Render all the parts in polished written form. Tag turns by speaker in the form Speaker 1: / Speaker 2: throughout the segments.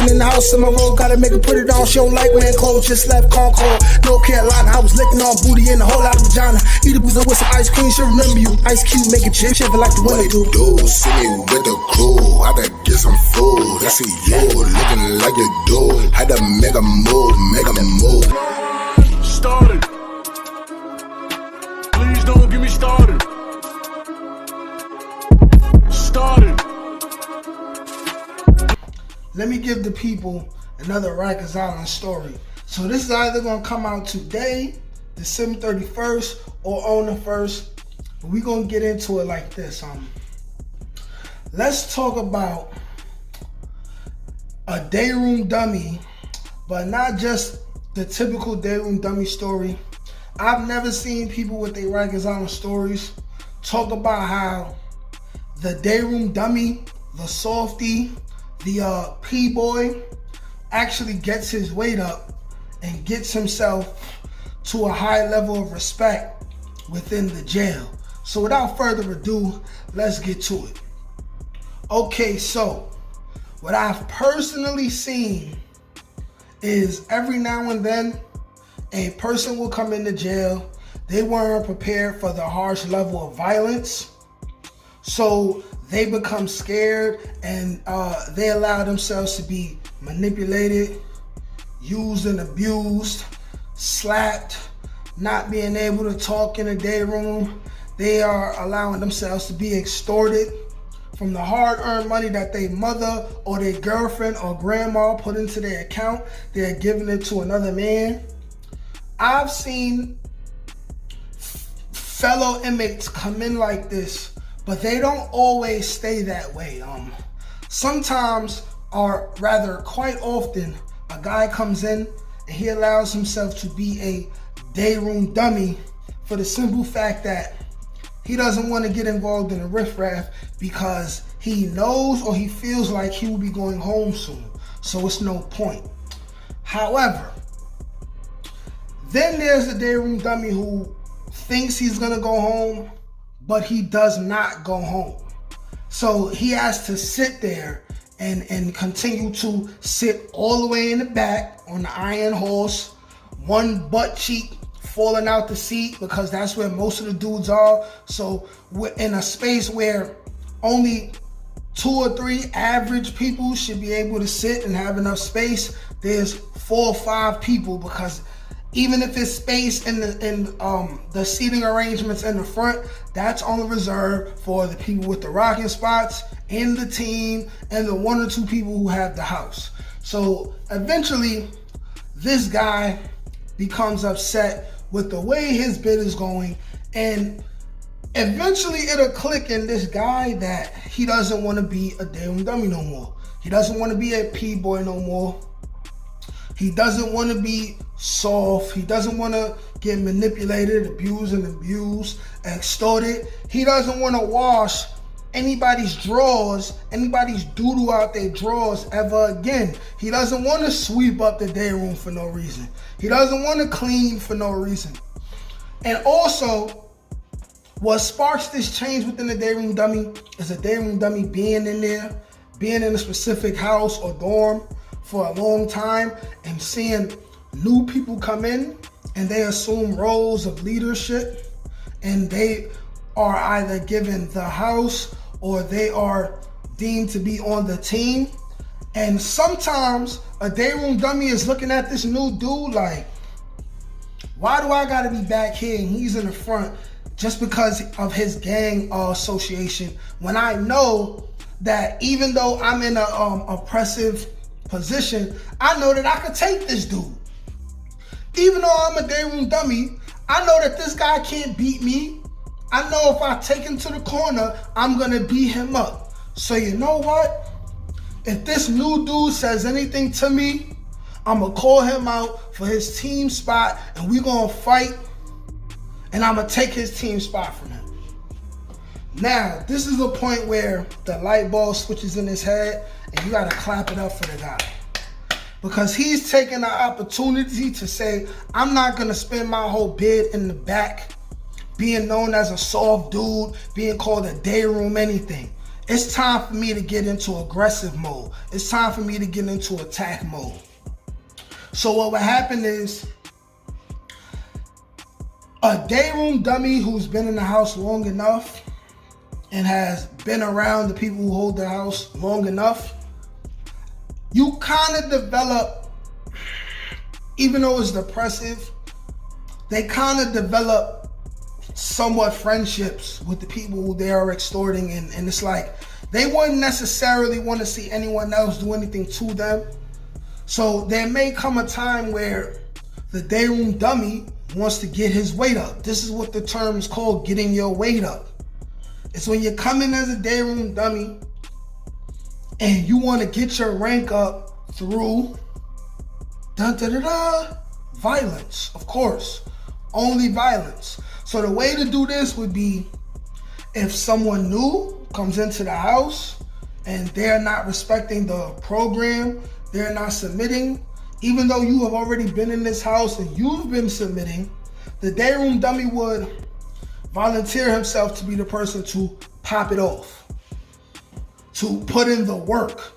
Speaker 1: Walking in the house in my room, gotta make her put it on. She don't like wearing clothes, just left Concord, North Carolina. I was licking on booty and a whole lot of vagina. Eat a pizza with some ice cream, she'll remember you. Ice Cube making chip, shiver like the winter do.
Speaker 2: See me with the crew, I gotta get some food. I see you looking like you do. Had to make a move, make a move.
Speaker 3: Started. Please don't get me started. Started.
Speaker 1: Let me give the people another Rikers Island story. So this is either gonna come out today, December 31st, or on the 1st. But we're gonna get into it like this. Let's talk about a day room dummy, but not just the typical day room dummy story. I've never seen people with their Rikers Island stories talk about how the day room dummy, the softy, the P-boy actually gets his weight up and gets himself to a high level of respect within the jail. So without further ado, let's get to it. Okay, so what I've personally seen is every now and then a person will come into jail. They weren't prepared for the harsh level of violence, so they become scared and they allow themselves to be manipulated, used and abused, slapped, not being able to talk in a day room. They are allowing themselves to be extorted from the hard-earned money that their mother or their girlfriend or grandma put into their account. They're giving it to another man. I've seen fellow inmates come in like this, but they don't always stay that way. Sometimes, or rather quite often, a guy comes in and he allows himself to be a day room dummy for the simple fact that he doesn't want to get involved in a riffraff because he knows or he feels like he will be going home soon. So it's no point. However, then there's the day room dummy who thinks he's gonna go home, but he does not go home. So he has to sit there and continue to sit all the way in the back on the iron horse, one butt cheek falling out the seat because that's where most of the dudes are. So we're in a space where only 2 or 3 average people should be able to sit and have enough space. There's 4 or 5 people, because even if it's space in the seating arrangements in the front, that's only reserved for the people with the rocking spots in the team and the 1 or 2 people who have the house. So eventually this guy becomes upset with the way his bid is going, and eventually it'll click in this guy that he doesn't want to be a day room dummy no more. He doesn't want to be a P-boy no more. He doesn't want to be soft. He doesn't want to get manipulated, abused, extorted. He doesn't want to wash anybody's drawers, anybody's doo-doo out their drawers ever again. He doesn't want to sweep up the day room for no reason. He doesn't want to clean for no reason. And also, what sparks this change within the day room dummy is a day room dummy being in there, being in a specific house or dorm for a long time and seeing new people come in and they assume roles of leadership, and they are either given the house or they are deemed to be on the team. And sometimes a day room dummy is looking at this new dude like, why do I gotta be back here and he's in the front just because of his gang association, when I know that even though I'm in a oppressive position, I know that I could take this dude. Even though I'm a day room dummy, I know that this guy can't beat me. I know if I take him to the corner, I'm gonna beat him up. So you know what? If this new dude says anything to me, I'm gonna call him out for his team spot and we gonna fight, and I'm gonna take his team spot from him. Now, this is a point where the light bulb switches in his head and you gotta clap it up for the guy. Because he's taking the opportunity to say, I'm not gonna spend my whole bid in the back being known as a soft dude, being called a day room anything. it's time for me to get into aggressive mode. It's time for me to get into attack mode. So what would happen is a day room dummy who's been in the house long enough and has been around the people who hold the house long enough, you kind of develop, even though it's depressive, they kind of develop somewhat friendships with the people who they are extorting, and it's like they wouldn't necessarily want to see anyone else do anything to them. So there may come a time where the day room dummy wants to get his weight up. This is what the term is called, getting your weight up. It's when you come in as a day room dummy and you want to get your rank up through violence, of course, only violence. So the way to do this would be if someone new comes into the house and they're not respecting the program, they're not submitting, even though you have already been in this house and you've been submitting, the day room dummy would volunteer himself to be the person to pop it off, to put in the work,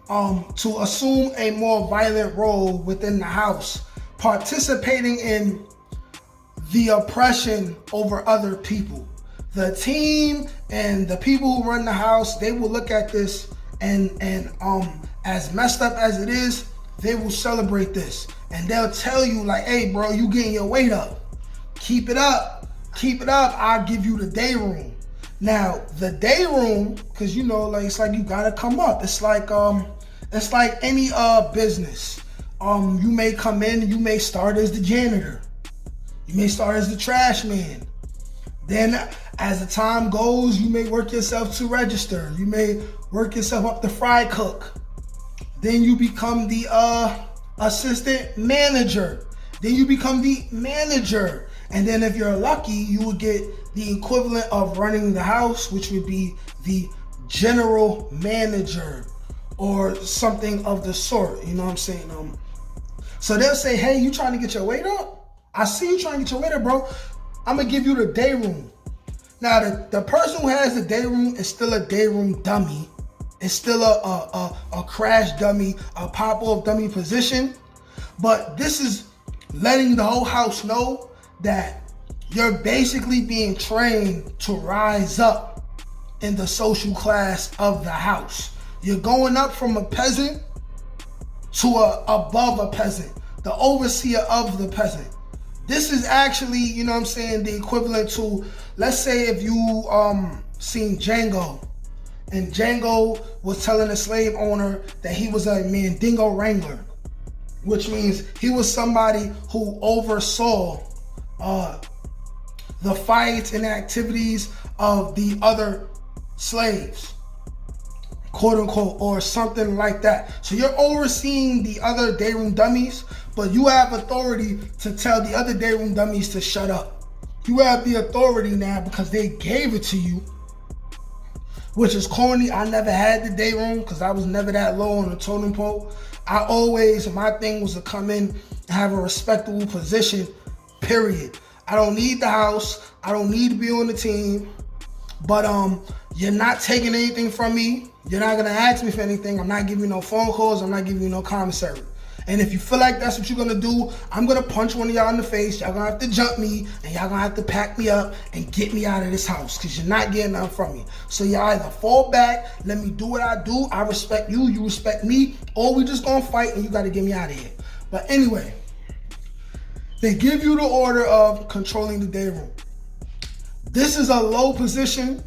Speaker 1: to assume a more violent role within the house, participating in the oppression over other people. The team and the people who run the house, they will look at this and as messed up as it is, they will celebrate this. And they'll tell you like, hey bro, you getting your weight up. Keep it up. Keep it up. I'll give you the day room. Now, the day room, because you know, like it's like you gotta come up. It's like any business. You may come in, you may start as the janitor. You may start as the trash man. Then as the time goes, you may work yourself to register. You may work yourself up to fry cook. Then you become the assistant manager. Then you become the manager. And then if you're lucky, you will get the equivalent of running the house, which would be the general manager or something of the sort. You know what I'm saying? So they'll say, hey, you trying to get your weight up? I see you trying to get your weight up, bro. I'm going to give you the day room. Now, the person who has the day room is still a day room dummy. It's still a crash dummy, a pop-off dummy position. But this is letting the whole house know that you're basically being trained to rise up in the social class of the house. You're going up from a peasant to above a peasant, the overseer of the peasant. This is actually, you know what I'm saying, the equivalent to, let's say if you seen Django, and Django was telling a slave owner that he was a Mandingo wrangler, which means he was somebody who oversaw the fights and activities of the other slaves, quote unquote, or something like that. So you're overseeing the other day room dummies, but you have authority to tell the other day room dummies to shut up. You have the authority now because they gave it to you, which is corny. I never had the day room because I was never that low on the totem pole. My thing was to come in and have a respectable position, period. I don't need the house. I don't need to be on the team. But you're not taking anything from me. You're not gonna ask me for anything. I'm not giving you no phone calls. I'm not giving you no commissary. And if you feel like that's what you're gonna do, I'm gonna punch one of y'all in the face. Y'all gonna have to jump me, and y'all gonna have to pack me up and get me out of this house, because you're not getting nothing from me. So y'all either fall back, let me do what I do, I respect you, you respect me, or we just gonna fight and you gotta get me out of here. But anyway, they give you the order of controlling the day room. This is a low position.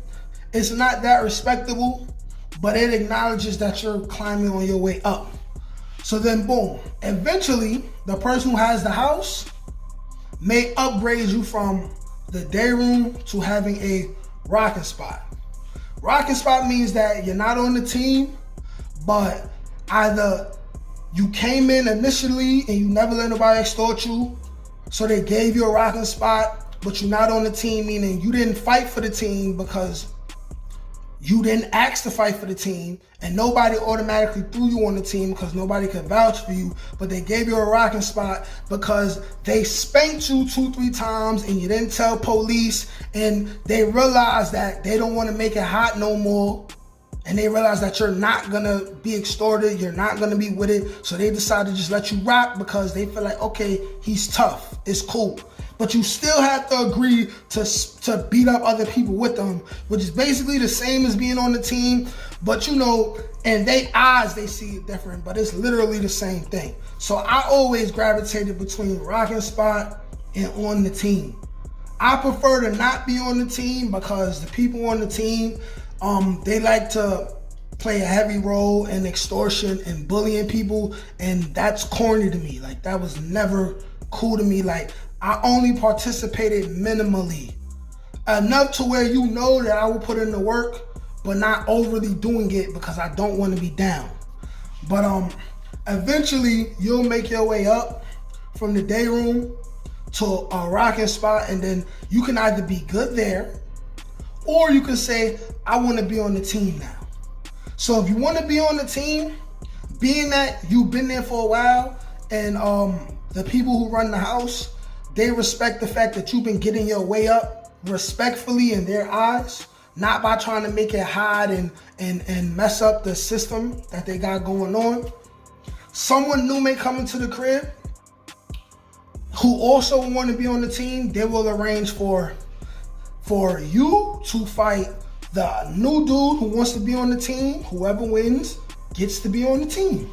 Speaker 1: It's not that respectable, but it acknowledges that you're climbing on your way up. So then boom, eventually the person who has the house may upgrade you from the day room to having a rocking spot. Rocking spot means that you're not on the team, but either you came in initially and you never let nobody extort you, so they gave you a rocking spot, but you're not on the team, meaning you didn't fight for the team because you didn't ask to fight for the team, and nobody automatically threw you on the team because nobody could vouch for you, but they gave you a rocking spot because they spanked you 2-3 times and you didn't tell police, and they realized that they don't want to make it hot no more, and they realize that you're not gonna be extorted, you're not gonna be with it, so they decide to just let you rock because they feel like, okay, he's tough, it's cool. But you still have to agree to beat up other people with them, which is basically the same as being on the team, but you know, in their eyes, they see it different, but it's literally the same thing. So I always gravitated between rocking spot and on the team. I prefer to not be on the team because the people on the team, they like to play a heavy role in extortion and bullying people, and that's corny to me. Like, that was never cool to me. Like, I only participated minimally, enough to where you know that I will put in the work, but not overly doing it because I don't want to be down. But eventually you'll make your way up from the day room to a rocking spot, and then you can either be good there, or you can say, I want to be on the team now. So if you want to be on the team, being that you've been there for a while, and the people who run the house, they respect the fact that you've been getting your way up respectfully in their eyes, not by trying to make it hide and mess up the system that they got going on. Someone new may come into the crib who also want to be on the team. They will arrange for you to fight the new dude who wants to be on the team. Whoever wins gets to be on the team.